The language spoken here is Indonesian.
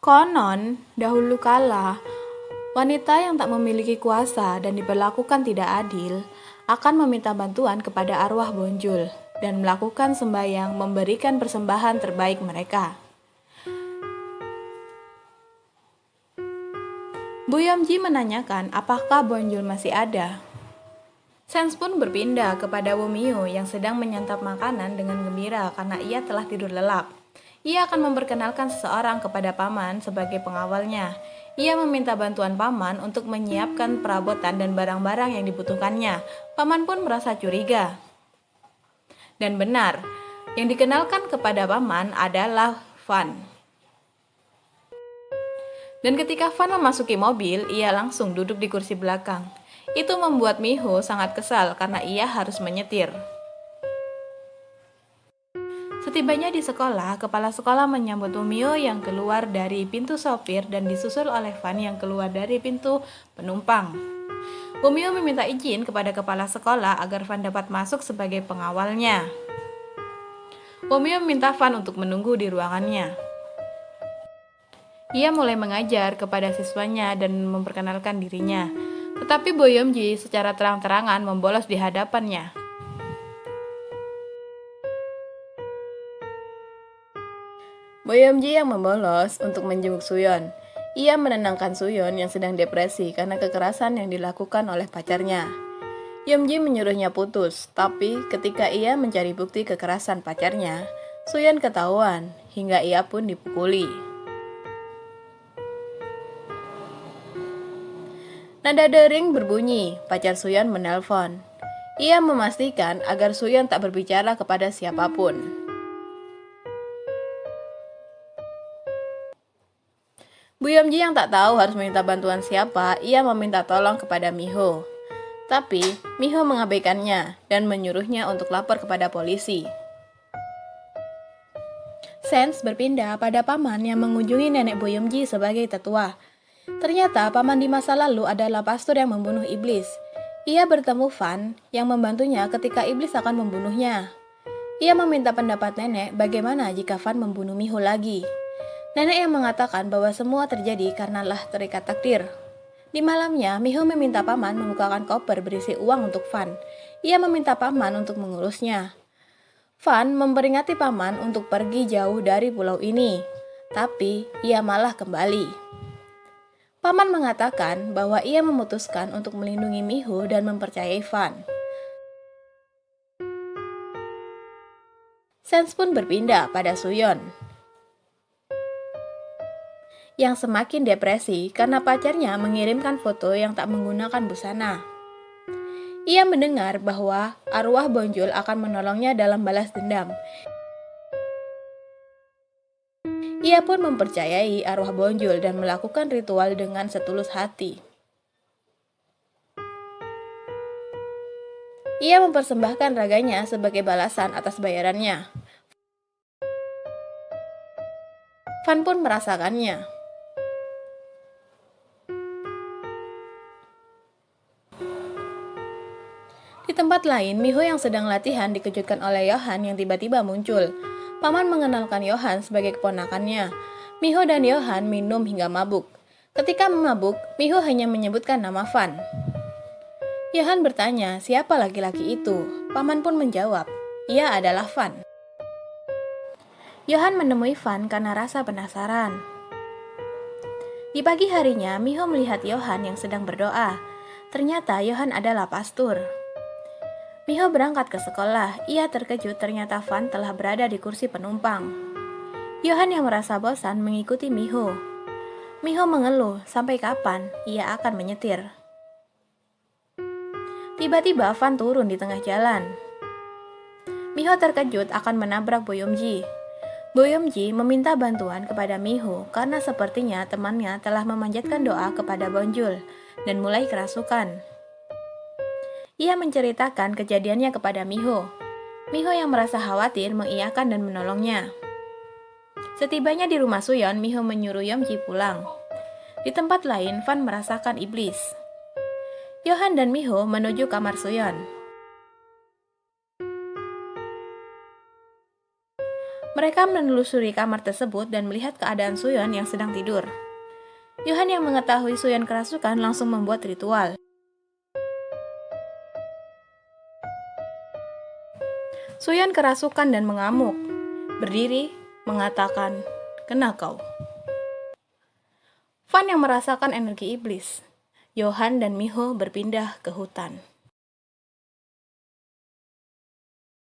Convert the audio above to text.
Konon, dahulu kala, wanita yang tak memiliki kuasa dan diperlakukan tidak adil akan meminta bantuan kepada arwah Bonjol dan melakukan sembahyang memberikan persembahan terbaik mereka. Bu Yomji menanyakan apakah Bonjol masih ada. Sens pun berpindah kepada Womio yang sedang menyantap makanan dengan gembira karena ia telah tidur lelap. Ia akan memperkenalkan seseorang kepada paman sebagai pengawalnya. Ia meminta bantuan paman untuk menyiapkan perabotan dan barang-barang yang dibutuhkannya. Paman pun merasa curiga. Dan benar, yang dikenalkan kepada paman adalah Van. Dan ketika Van memasuki mobil, ia langsung duduk di kursi belakang. Itu membuat Miho sangat kesal karena ia harus menyetir. Setibanya di sekolah, kepala sekolah menyambut Mio yang keluar dari pintu sopir dan disusul oleh Van yang keluar dari pintu penumpang. Mio meminta izin kepada kepala sekolah agar Van dapat masuk sebagai pengawalnya. Mio meminta Van untuk menunggu di ruangannya. Ia mulai mengajar kepada siswanya dan memperkenalkan dirinya. Tetapi Boyomji secara terang-terangan membolos di hadapannya. Boyomji yang membolos untuk menjenguk Suyon. Ia menenangkan Suyon yang sedang depresi karena kekerasan yang dilakukan oleh pacarnya. Yomji menyuruhnya putus, tapi ketika ia mencari bukti kekerasan pacarnya, Suyon ketahuan hingga ia pun dipukuli. Nada dering berbunyi, pacar Suyon menelpon. Ia memastikan agar Suyon tak berbicara kepada siapapun. Bu Yomji yang tak tahu harus meminta bantuan siapa, ia meminta tolong kepada Miho. Tapi, Miho mengabaikannya dan menyuruhnya untuk lapor kepada polisi. Sens berpindah pada paman yang mengunjungi nenek Bu Yomji sebagai tetua. Ternyata paman di masa lalu adalah pastor yang membunuh iblis. Ia bertemu Van yang membantunya ketika iblis akan membunuhnya. Ia meminta pendapat nenek bagaimana jika Van membunuh Miho lagi. Nenek yang mengatakan bahwa semua terjadi karenalah terikat takdir. Di malamnya, Miho meminta paman membukakan koper berisi uang untuk Van. Ia meminta paman untuk mengurusnya. Van memperingati paman untuk pergi jauh dari pulau ini, tapi ia malah kembali. Paman mengatakan bahwa ia memutuskan untuk melindungi Miho dan mempercayai Van. Sens pun berpindah pada Suyon yang semakin depresi karena pacarnya mengirimkan foto yang tak menggunakan busana. Ia mendengar bahwa arwah Bonjol akan menolongnya dalam balas dendam. Ia pun mempercayai arwah Bonjol dan melakukan ritual dengan setulus hati. Ia mempersembahkan raganya sebagai balasan atas bayarannya. Van pun merasakannya. Di tempat lain, Miho yang sedang latihan dikejutkan oleh Johan yang tiba-tiba muncul. Paman mengenalkan Johan sebagai keponakannya. Miho dan Johan minum hingga mabuk. Ketika memabuk, Miho hanya menyebutkan nama Van. Johan bertanya, siapa laki-laki itu? Paman pun menjawab, ia adalah Van. Johan menemui Van karena rasa penasaran. Di pagi harinya, Miho melihat Johan yang sedang berdoa. Ternyata Johan adalah pastor. Miho berangkat ke sekolah. Ia terkejut ternyata Van telah berada di kursi penumpang. Johan yang merasa bosan mengikuti Miho. Miho mengeluh sampai kapan ia akan menyetir. Tiba-tiba Van turun di tengah jalan. Miho terkejut akan menabrak Boyomji. Boyomji meminta bantuan kepada Miho karena sepertinya temannya telah memanjatkan doa kepada Bonjol dan mulai kerasukan. Ia menceritakan kejadiannya kepada Miho. Miho yang merasa khawatir mengiyakan dan menolongnya. Setibanya di rumah Suyon, Miho menyuruh Yomji pulang. Di tempat lain, Van merasakan iblis. Johan dan Miho menuju kamar Suyon. Mereka menelusuri kamar tersebut dan melihat keadaan Suyeon yang sedang tidur. Yohan yang mengetahui Suyeon kerasukan langsung membuat ritual. Suyeon kerasukan dan mengamuk, berdiri, mengatakan, "Kena kau." Fan yang merasakan energi iblis. Yohan dan Miho berpindah ke hutan.